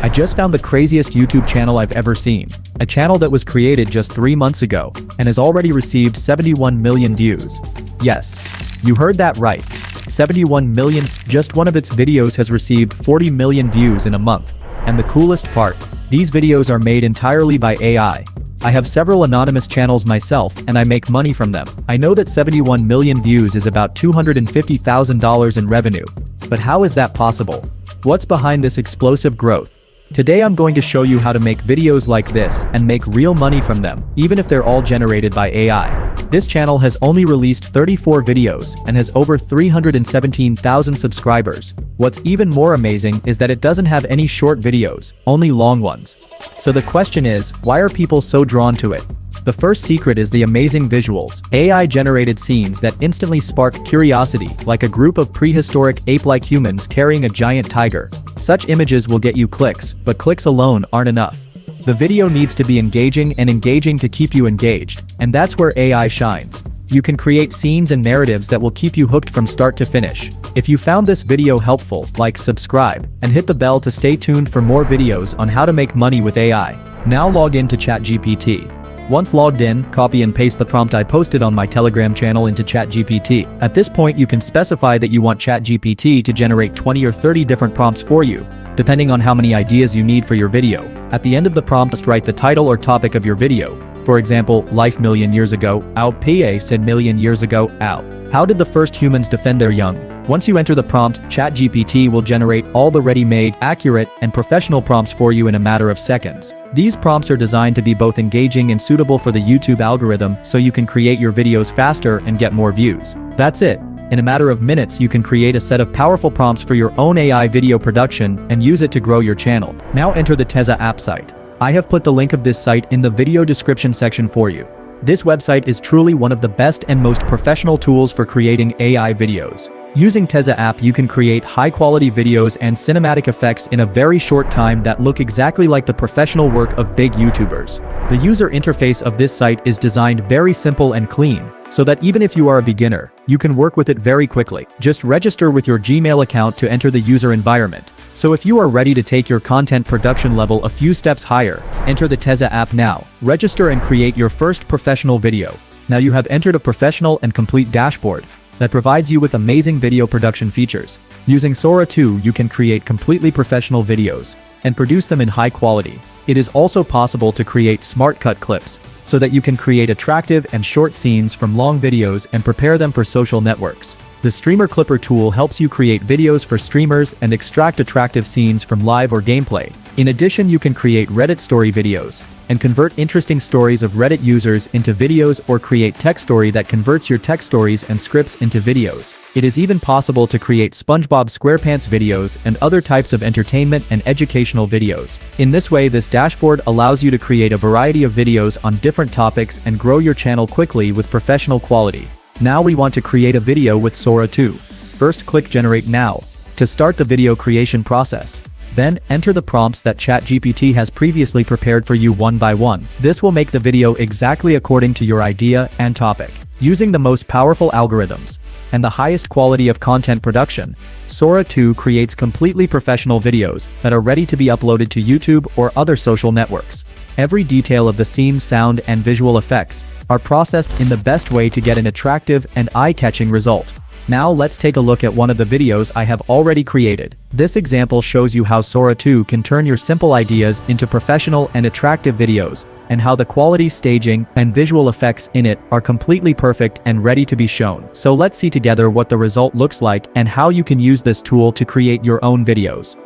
I just found the craziest YouTube channel I've ever seen. A channel that was created just 3 months ago and has already received 71 million views. Yes, you heard that right. 71 million. Just one of its videos has received 40 million views in a month. And the coolest part, these videos are made entirely by AI. I have several anonymous channels myself and I make money from them. I know that 71 million views is about $250,000 in revenue. But how is that possible? What's behind this explosive growth? Today I'm going to show you how to make videos like this and make real money from them, even if they're all generated by AI. This channel has only released 34 videos and has over 317,000 subscribers. What's even more amazing is that it doesn't have any short videos, only long ones. So the question is, why are people so drawn to it? The first secret is the amazing visuals. AI-generated scenes that instantly spark curiosity, like a group of prehistoric ape-like humans carrying a giant tiger. Such images will get you clicks, but clicks alone aren't enough. The video needs to be engaging and engaging to keep you engaged, and that's where AI shines. You can create scenes and narratives that will keep you hooked from start to finish. If you found this video helpful, like, subscribe, and hit the bell to stay tuned for more videos on how to make money with AI. Now log in to ChatGPT. Once logged in, copy and paste the prompt I posted on my Telegram channel into ChatGPT. At this point you can specify that you want ChatGPT to generate 20 or 30 different prompts for you, depending on how many ideas you need for your video. At the end of the prompt, just write the title or topic of your video. For example, life million years ago, ow, PA said million years ago, ow. How did the first humans defend their young? Once you enter the prompt, ChatGPT will generate all the ready-made, accurate, and professional prompts for you in a matter of seconds. These prompts are designed to be both engaging and suitable for the YouTube algorithm, so you can create your videos faster and get more views. That's it. In a matter of minutes, you can create a set of powerful prompts for your own AI video production and use it to grow your channel. Now enter the Tezza app site. I have put the link of this site in the video description section for you. This website is truly one of the best and most professional tools for creating AI videos. Using Tezza app, you can create high-quality videos and cinematic effects in a very short time that look exactly like the professional work of big YouTubers. The user interface of this site is designed very simple and clean, so that even if you are a beginner, you can work with it very quickly. Just register with your Gmail account to enter the user environment. So if you are ready to take your content production level a few steps higher, enter the Tezza app now. Register and create your first professional video. Now you have entered a professional and complete dashboard that provides you with amazing video production features. Using Sora 2, you can create completely professional videos and produce them in high quality. It is also possible to create smart cut clips so that you can create attractive and short scenes from long videos and prepare them for social networks. The Streamer Clipper tool helps you create videos for streamers and extract attractive scenes from live or gameplay. In addition, you can create Reddit story videos and convert interesting stories of Reddit users into videos, or create text story that converts your text stories and scripts into videos. It is even possible to create SpongeBob SquarePants videos and other types of entertainment and educational videos. In this way, this dashboard allows you to create a variety of videos on different topics and grow your channel quickly with professional quality. Now we want to create a video with Sora 2. First, click Generate Now to start the video creation process. Then, enter the prompts that ChatGPT has previously prepared for you one by one. This will make the video exactly according to your idea and topic. Using the most powerful algorithms and the highest quality of content production, Sora 2 creates completely professional videos that are ready to be uploaded to YouTube or other social networks. Every detail of the scene, sound, and visual effects are processed in the best way to get an attractive and eye-catching result. Now let's take a look at one of the videos I have already created. This example shows you how Sora 2 can turn your simple ideas into professional and attractive videos, and how the quality, staging, and visual effects in it are completely perfect and ready to be shown. So let's see together what the result looks like and how you can use this tool to create your own videos.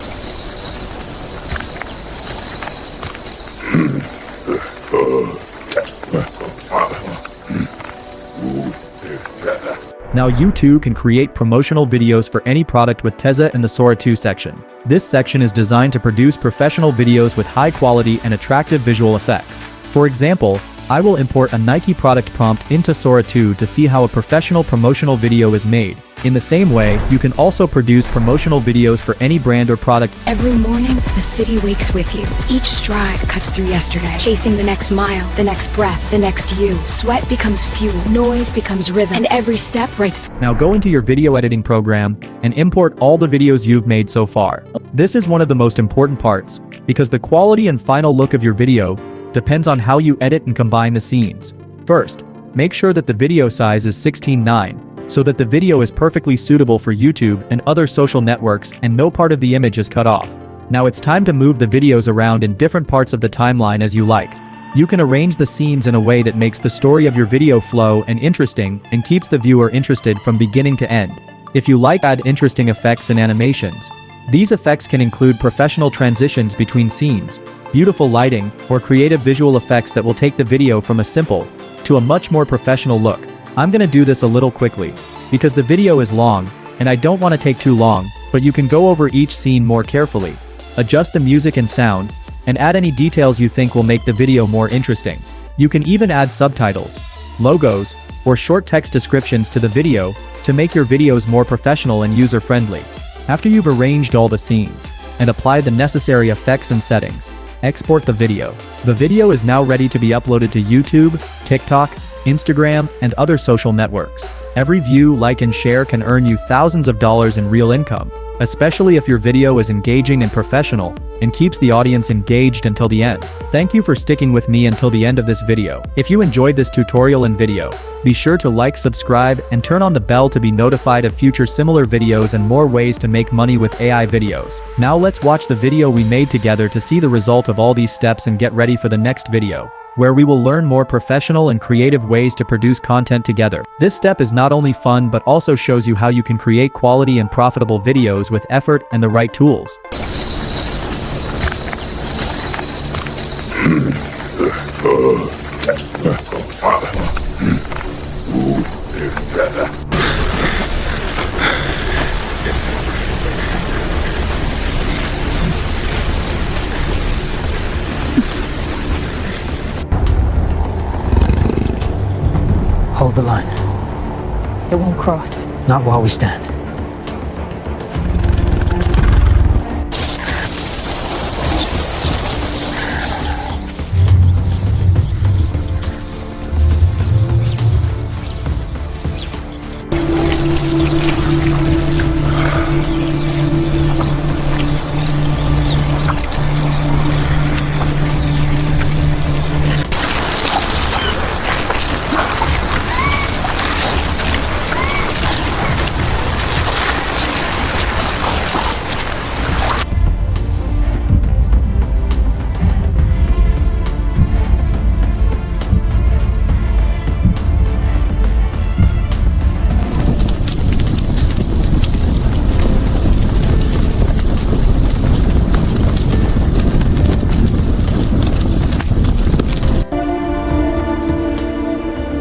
Now you too can create promotional videos for any product with Tezza in the Sora 2 section. This section is designed to produce professional videos with high quality and attractive visual effects. For example, I will import a Nike product prompt into Sora 2 to see how a professional promotional video is made. In the same way, you can also produce promotional videos for any brand or product. Every morning, the city wakes with you. Each stride cuts through yesterday, chasing the next mile, the next breath, the next you. Sweat becomes fuel, noise becomes rhythm, and every step writes. Now go into your video editing program and import all the videos you've made so far. This is one of the most important parts, because the quality and final look of your video depends on how you edit and combine the scenes. First, make sure that the video size is 16:9, so that the video is perfectly suitable for YouTube and other social networks and no part of the image is cut off. Now it's time to move the videos around in different parts of the timeline as you like. You can arrange the scenes in a way that makes the story of your video flow and interesting and keeps the viewer interested from beginning to end. If you like, add interesting effects and animations. These effects can include professional transitions between scenes, beautiful lighting, or creative visual effects that will take the video from a simple to a much more professional look. I'm gonna do this a little quickly, because the video is long, and I don't want to take too long, but you can go over each scene more carefully, adjust the music and sound, and add any details you think will make the video more interesting. You can even add subtitles, logos, or short text descriptions to the video to make your videos more professional and user-friendly. After you've arranged all the scenes and applied the necessary effects and settings, export the video. The video is now ready to be uploaded to YouTube, TikTok, Instagram, and other social networks. Every view, like, and share can earn you thousands of dollars in real income, especially if your video is engaging and professional, and keeps the audience engaged until the end. Thank you for sticking with me until the end of this video. If you enjoyed this tutorial and video, be sure to like, subscribe, and turn on the bell to be notified of future similar videos and more ways to make money with AI videos. Now let's watch the video we made together to see the result of all these steps and get ready for the next video, where we will learn more professional and creative ways to produce content together. This step is not only fun but also shows you how you can create quality and profitable videos with effort and the right tools. Hold the line. It won't cross. Not while we stand.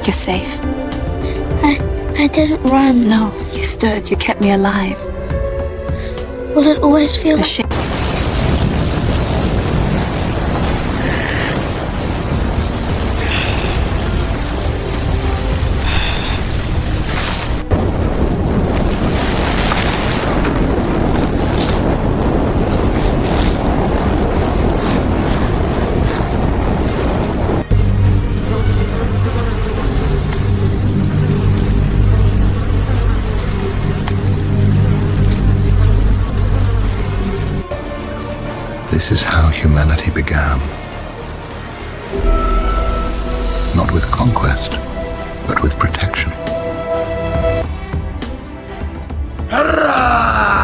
You're safe. I didn't run. No, you stood. You kept me alive. Will it always feel The like... ship. This is how humanity began. Not with conquest, but with protection. Hurrah!